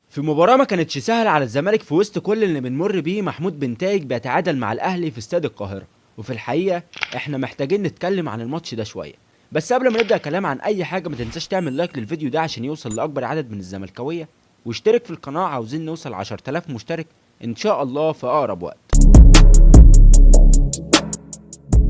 في مباراة ما كانتش سهلة على الزمالك في وسط كل اللي بنمر بيه، محمود بنتايج بيتعادل مع الأهلي في استاد القاهرة. وفي الحقيقة احنا محتاجين نتكلم عن الماتش ده شوية. بس قبل ما نبدأ كلام عن أي حاجة ما تنساش تعمل لايك للفيديو ده عشان يوصل لأكبر عدد من الزملكاوية، واشترك في القناة، عاوزين نوصل 10000 مشترك إن شاء الله في أقرب وقت.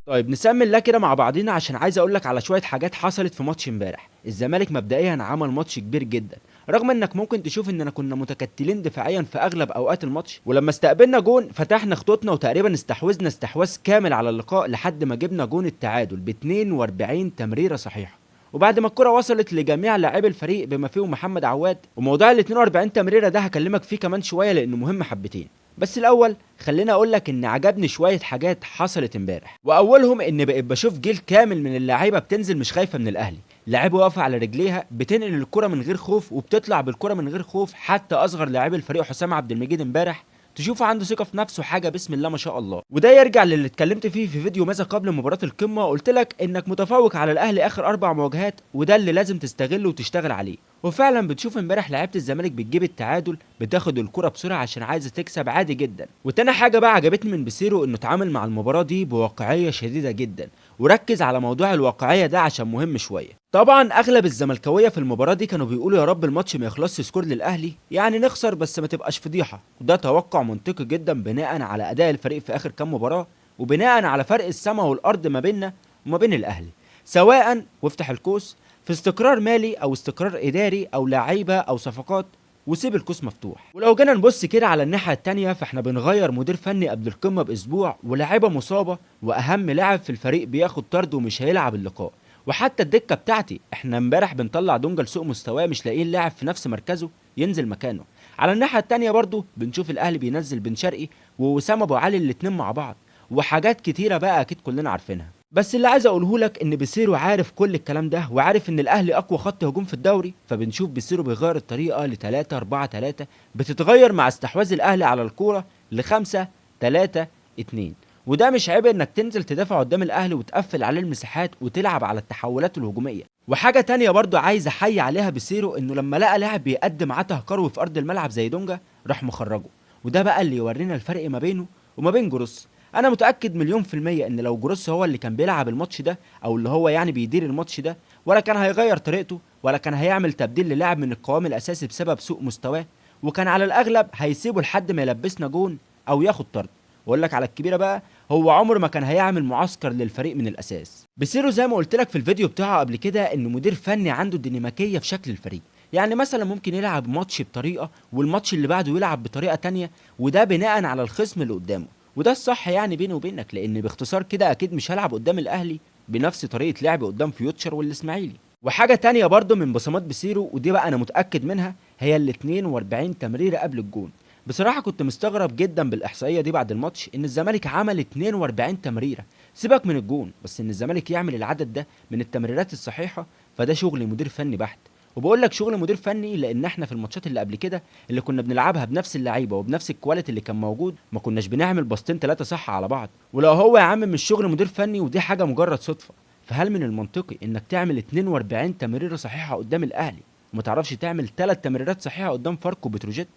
طيب نسمي الله كده مع بعضينا عشان عايز اقول لك على شويه حاجات حصلت في ماتش امبارح. الزمالك مبدئيا عمل ماتش كبير جدا، رغم انك ممكن تشوف اننا كنا متكتلين دفاعيا في اغلب اوقات الماتش، ولما استقبلنا جون فتحنا خطوطنا وتقريبا استحوذنا استحواذ كامل على اللقاء لحد ما جبنا جون التعادل ب 42 تمريره صحيحه. وبعد ما الكرة وصلت لجميع لاعبي الفريق بما فيهم محمد عواد، وموضوع ال 42 تمريره ده هكلمك فيه كمان شويه لانه مهم حبتين. بس الاول خليني اقول لك ان عجبني شويه حاجات حصلت امبارح، واولهم ان بقيت بشوف جيل كامل من اللعيبه بتنزل مش خايفه من الاهلي. لعيبه واقفه على رجليها بتنقل الكره من غير خوف وبتطلع بالكره من غير خوف. حتى اصغر لاعبي الفريق حسام عبد المجيد امبارح تشوفه عنده ثقه في نفسه، حاجه بسم الله ما شاء الله. وده يرجع للي اتكلمت فيه في فيديو ماذا قبل مباراه القمه، قلت لك انك متفوق على الاهلي اخر 4 مواجهات، وده اللي لازم تستغله وتشتغل عليه. وفعلا بتشوف امبارح لعيبه الزمالك بتجيب التعادل، بتاخد الكره بسرعه عشان عايزه تكسب عادي جدا. وتاني حاجه بقى عجبتني من بيسيرو انه اتعامل مع المباراه دي بواقعيه شديده جدا، وركز على موضوع الواقعيه ده عشان مهم شويه. طبعا اغلب الزملكاويه في المباراه دي كانوا بيقولوا يا رب الماتش ما يخلصش سكور للاهلي، يعني نخسر بس ما تبقاش فضيحه. وده توقع منطقي جدا بناء على اداء الفريق في اخر كام مباراه، وبناء على فرق السماء والارض ما بيننا وما بين الاهلي، سواء وافتح القوس في استقرار مالي او استقرار اداري او لعيبه او صفقات، وسيب القوس مفتوح. ولو جينا نبص كده على الناحيه التانيه، فاحنا بنغير مدير فني قبل القمه باسبوع، ولاعيبه مصابه، واهم لاعب في الفريق بياخد طرد ومش هيلعب اللقاء. وحتى الدكه بتاعتي احنا امبارح بنطلع دونجا لسوء مستواه، مش لاقيين لاعب في نفس مركزه ينزل مكانه. على الناحيه التانيه برضو بنشوف الاهلي بينزل بن شرقي ووسام ابو علي الاتنين مع بعض، وحاجات كتيره بقى اكيد كلنا عارفينها. بس اللي عايز اقوله لك ان بيسيرو عارف كل الكلام ده، وعارف ان الاهلي اقوى خط هجوم في الدوري، فبنشوف بيسيرو بيغير الطريقه ل 3 4 3، بتتغير مع استحواذ الاهلي على الكوره ل 5 3 2. وده مش عيب انك تنزل تدافع قدام الاهلي وتقفل عليه المساحات وتلعب على التحولات الهجوميه. وحاجه تانية برضو عايز احيي عليها بيسيرو، انه لما لقى لاعب بيقدم عته كروي في ارض الملعب زي دونجا راح مخرجه. وده بقى اللي يورينا الفرق ما بينه وما بين جروس. انا متاكد مليون في الميه ان لو جروس هو اللي كان بيلعب الماتش ده، او اللي هو يعني بيدير الماتش ده، ولا كان هيغير طريقته، ولا كان هيعمل تبديل للاعب من القوام الاساسي بسبب سوء مستواه، وكان على الاغلب هيسيبه لحد ما يلبسنا جون او ياخد طرد. واقول لك على الكبيره بقى، هو عمره ما كان هيعمل معسكر للفريق من الاساس. بيسيرو زي ما قلت لك في الفيديو بتاعه قبل كده انه مدير فني عنده ديناميكيه في شكل الفريق. يعني مثلا ممكن يلعب ماتش بطريقه والماتش اللي بعده يلعب بطريقه تانية، وده بناء على الخصم اللي قدامه. وده الصح يعني بيني وبينك، لان باختصار كده اكيد مش هلعب قدام الاهلي بنفس طريقه لعبي قدام فيوتشر والاسماعيلي. وحاجه تانية برضو من بصمات بيسيرو، ودي بقى انا متاكد منها، هي ال 42 تمريره قبل الجون. بصراحه كنت مستغرب جدا بالاحصائيه دي بعد الماتش، ان الزمالك عمل 42 تمريره. سيبك من الجون، بس ان الزمالك يعمل العدد ده من التمريرات الصحيحه فده شغل مدير فني بحت. وبقول لك شغل مدير فني لان احنا في الماتشات اللي قبل كده اللي كنا بنلعبها بنفس اللعيبه وبنفس الكواليتي اللي كان موجود، ما كناش بنعمل باصتين 3 صح على بعض. ولو هو يا عم مش شغل مدير فني ودي حاجه مجرد صدفه، فهل من المنطقي انك تعمل 42 تمريره صحيحه قدام الاهلي وما تعرفش تعمل 3 تمريرات صحيحه قدام فاركو بتروجيت؟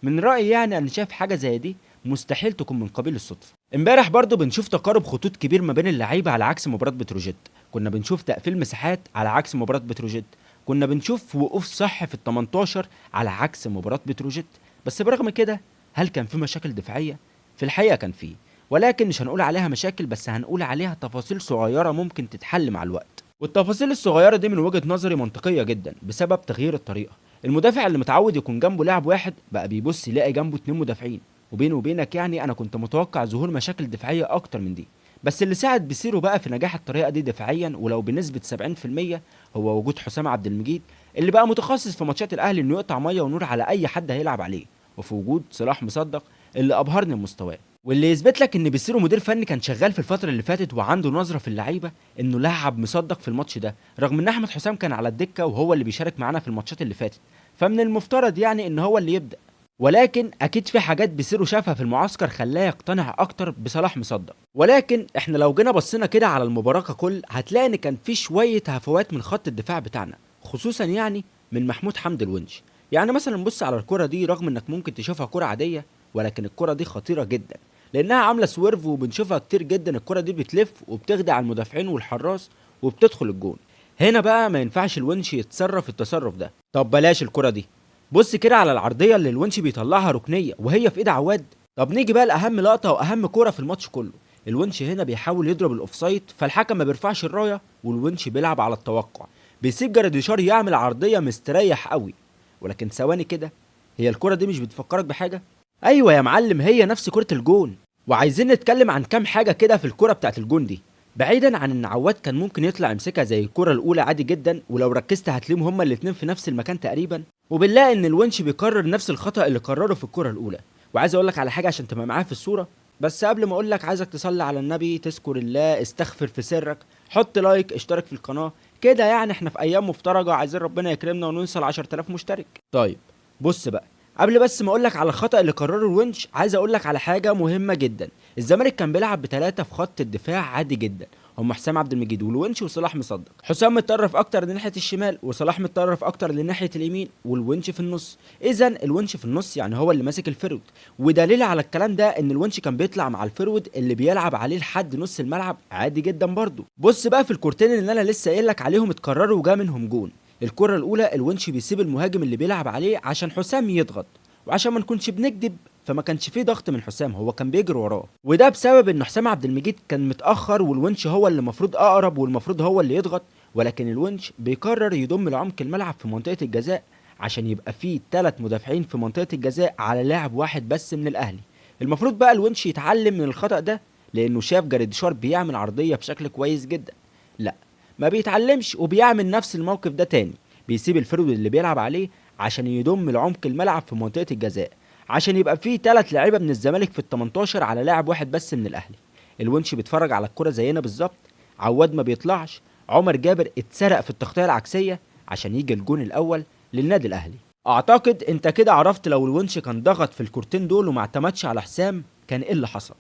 من رايي يعني انا شايف حاجه زي دي مستحيل تكون من قبيل الصدفه. امبارح برضو بنشوف تقارب خطوط كبير ما بين اللعيبه على عكس مباراه بتروجيت. كنا بنشوف تقفيل مساحات على عكس مباراه بتروجيت. كنا بنشوف وقوف صح في ال 18 على عكس مباراه بتروجيت. بس برغم كده هل كان في مشاكل دفاعيه؟ في الحقيقه كان فيه، ولكن مش هنقول عليها مشاكل، بس هنقول عليها تفاصيل صغيره ممكن تتحل مع الوقت. والتفاصيل الصغيره دي من وجهه نظري منطقيه جدا بسبب تغيير الطريقه. المدافع اللي متعود يكون جنبه لاعب واحد بقى بيبص يلاقي جنبه 2 مدافعين. وبيني وبينك يعني انا كنت متوقع ظهور مشاكل دفاعيه اكتر من دي. بس اللي ساعد بيسيرو بقى في نجاح الطريقه دي دفاعيا ولو بنسبه 70% هو وجود حسام عبد المجيد، اللي بقى متخصص في ماتشات الاهلي انه يقطع ميه ونور على اي حد هيلعب عليه، وفي وجود صلاح مصدق اللي ابهرني بمستواه. واللي يثبت لك ان بيسيرو مدير فني كان شغال في الفتره اللي فاتت وعنده نظره في اللعيبه، انه لعب مصدق في الماتش ده رغم ان احمد حسام كان على الدكه وهو اللي بيشارك معانا في الماتشات اللي فاتت، فمن المفترض يعني ان هو اللي يبدا. ولكن اكيد في حاجات بيسيرو شافها في المعسكر خلاه يقتنع اكتر بصلاح مصدق. ولكن احنا لو جينا بصينا كده على المباراه ككل هتلاقي ان كان في شويه هفوات من خط الدفاع بتاعنا، خصوصا يعني من محمود حمدي الونش. يعني مثلا بص على الكرة دي، رغم انك ممكن تشوفها كرة عادية، ولكن الكرة دي خطيرة جدا لانها عاملة سويرف، وبنشوفها كتير جدا. الكرة دي بتلف وبتخدع المدافعين والحراس وبتدخل الجون. هنا بقى ما ينفعش الونش يتصرف التصرف ده. طب بلاش الكرة دي، بص كده على العرضية اللي الونش بيطلعها ركنية وهي في ايد عواد. طب نيجي بقى لاهم لقطة واهم كرة في الماتش كله. الونش هنا بيحاول يضرب الاوفسايد، فالحكم ما بيرفعش الراية والونش بيلعب على التوقع، بيسيب جراديشار يعمل عرضية مستريح قوي. ولكن ثواني كده، هي الكرة دي مش بتفكرك بحاجة؟ ايوه يا معلم، هي نفس كرة الجون. وعايزين نتكلم عن كام حاجة كده في الكرة بتاعت الجون دي. بعيدا عن ان عواد كان ممكن يطلع يمسكها زي الكرة الاولى عادي جدا، ولو ركزت هتلاقيهم هما الاتنين في نفس المكان تقريبا، وبنلاقي ان الونش بيكرر نفس الخطأ اللي كرره في الكرة الاولى. وعايز اقول لك على حاجة عشان تبقى معايا في الصورة، بس قبل ما اقول لك عايزك تصلي على النبي، تذكر الله، استغفر في سرك، حط لايك، اشترك في القناة كده. يعني احنا في ايام مفترجة، عايزين ربنا يكرمنا ونوصل 10000 مشترك. طيب بص بقى، قبل بس ما اقول لك على الخطأ اللي قرره الونش، عايز اقول لك على حاجة مهمة جدا. الزمالك كان بيلعب بثلاثة في خط الدفاع عادي جدا، هم حسام عبد المجيد والونش وصلاح مصدق. حسام متطرف اكتر لناحيه الشمال، وصلاح متطرف اكتر لناحيه اليمين، والونش في النص. اذا الونش في النص يعني هو اللي ماسك الفرود. ودليل على الكلام ده ان الونش كان بيطلع مع الفرود اللي بيلعب عليه لحد نص الملعب عادي جدا برضه. بص بقى في الكورتين اللي انا لسه قايل لك عليهم اتكرروا وجا منهم جون. الكره الاولى الونش بيسيب المهاجم اللي بيلعب عليه عشان حسام يضغط، وعشان ما نكونش بنكذب فما كانش فيه ضغط من حسام، هو كان بيجري وراه، وده بسبب ان حسام عبد المجيد كان متاخر، والونش هو اللي المفروض اقرب والمفروض هو اللي يضغط. ولكن الونش بيقرر يضم لعمق الملعب في منطقه الجزاء عشان يبقى فيه 3 مدافعين في منطقه الجزاء على لاعب واحد بس من الاهلي. المفروض بقى الونش يتعلم من الخطا ده، لانه شاف جراديشار بيعمل عرضيه بشكل كويس جدا. لا، ما بيتعلمش وبيعمل نفس الموقف ده تاني، بيسيب الفرود اللي بيلعب عليه عشان يضم لعمق الملعب في منطقه الجزاء، عشان يبقى فيه 3 لعيبه من الزمالك في ال 18 على لاعب واحد بس من الاهلي. الونش بيتفرج على الكرة زينا بالظبط، عواد ما بيطلعش، عمر جابر اتسرق في التغطيه العكسيه عشان يجي الجون الاول للنادي الاهلي. اعتقد انت كده عرفت لو الونش كان ضغط في الكورتين دول وما اعتمدش على حسام كان ايه اللي حصل.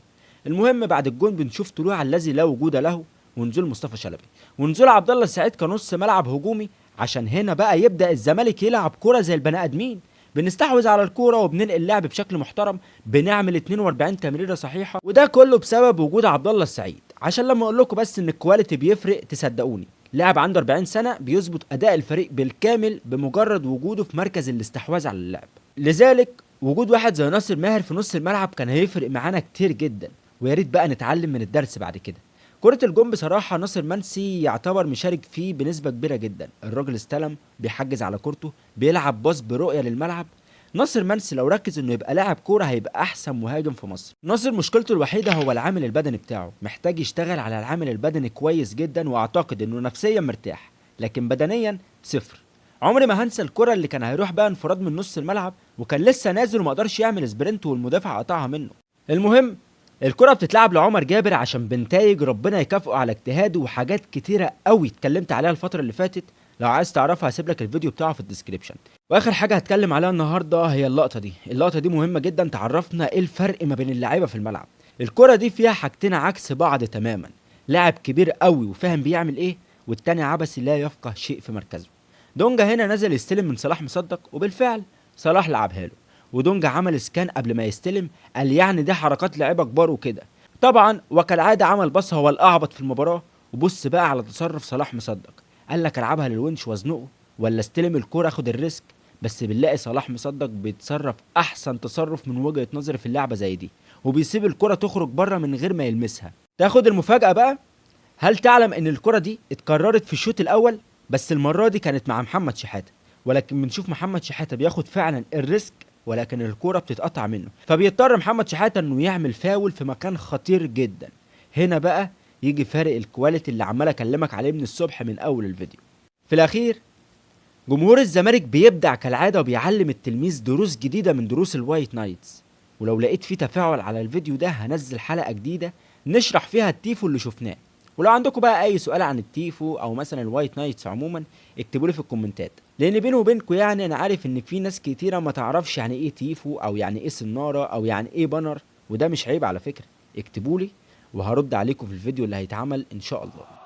المهم بعد الجون بنشوف طلوع الذي لا وجود له، ونزول مصطفى شلبي، ونزول عبد الله السعيد كنص ملعب هجومي، عشان هنا بقى يبدا الزمالك يلعب كرة زي البني ادمين. بنستحوذ على الكوره وبننقل اللعب بشكل محترم، بنعمل 42 تمريره صحيحه، وده كله بسبب وجود عبد الله السعيد. عشان لما اقول لكم بس ان الكواليتي بيفرق تصدقوني، لاعب عنده 40 سنه بيظبط اداء الفريق بالكامل بمجرد وجوده في مركز الاستحواذ على اللعب. لذلك وجود واحد زي ناصر ماهر في نص الملعب كان هيفرق معانا كتير جدا، ويا ريت بقى نتعلم من الدرس بعد كده. كرة الجون بصراحة ناصر منسي يعتبر مشارك فيه بنسبة كبيرة جدا. الراجل استلم، بيحجز على كورته، بيلعب باص برؤية للملعب. ناصر منسي لو ركز انه يبقى لاعب كورة هيبقى احسن مهاجم في مصر. ناصر مشكلته الوحيدة هو العامل البدني بتاعه، محتاج يشتغل على العامل البدني كويس جدا، واعتقد انه نفسيا مرتاح لكن بدنيا صفر. عمري ما هنسى الكرة اللي كان هيروح بقى انفراد من نص الملعب وكان لسه نازل وما قدرش يعمل سبرنت والمدافع قطعها منه. المهم الكرة بتتلعب لعمر جابر عشان بنتايج ربنا يكافئه على اجتهاده وحاجات كتيرة قوي اتكلمت عليها الفترة اللي فاتت. لو عايز تعرفها هسيب لك الفيديو بتاعه في الديسكريبشن. واخر حاجة هتكلم عليها النهاردة هي اللقطة دي مهمة جدا، تعرفنا ايه الفرق ما بين اللعيبة في الملعب. الكرة دي فيها حاجتين عكس بعض تماما، لاعب كبير قوي وفاهم بيعمل ايه، والتاني عبثي لا يفقه شيء في مركزه. دونجا هنا نزل يستلم من صلاح مصدق، وبالفعل صلاح لعبها له، ودونجا عمل سكان قبل ما يستلم، قال يعني دي حركات لعيبه كبار وكده. طبعا وكالعاده عمل باص هو الاعبط في المباراه. وبص بقى على تصرف صلاح مصدق، قال لك العبها للونش وازنقه ولا استلم الكوره اخد الريسك. بس بنلاقي صلاح مصدق بيتصرف احسن تصرف من وجهه نظري في اللعبه زي دي، وبيسيب الكوره تخرج بره من غير ما يلمسها. تاخد المفاجاه بقى، هل تعلم ان الكرة دي اتكررت في الشوط الاول بس المرة دي كانت مع محمد شحاتة، ولكن بنشوف محمد شحاتة بياخد فعلا الريسك ولكن الكرة بتتقطع منه، فبيضطر محمد شحاتة انه يعمل فاول في مكان خطير جدا. هنا بقى يجي فارق الكواليتي اللي عمال اكلمك عليه من الصبح من اول الفيديو. في الاخير جمهور الزمالك بيبدع كالعادة وبيعلم التلميذ دروس جديدة من دروس الوايت نايتس، ولو لقيت فيه تفاعل على الفيديو ده هنزل حلقة جديدة نشرح فيها التيفو اللي شفناه. ولو عندكم بقى اي سؤال عن التيفو او مثلا الوايت نايتس عموما اكتبوا لي في الكومنتات، لان بيني وبينكم يعني انا عارف ان في ناس كتيره ما تعرفش يعني ايه تيفو او يعني ايه سناره او يعني ايه بانر، وده مش عيب على فكره. اكتبوا لي وهرد عليكم في الفيديو اللي هيتعمل ان شاء الله.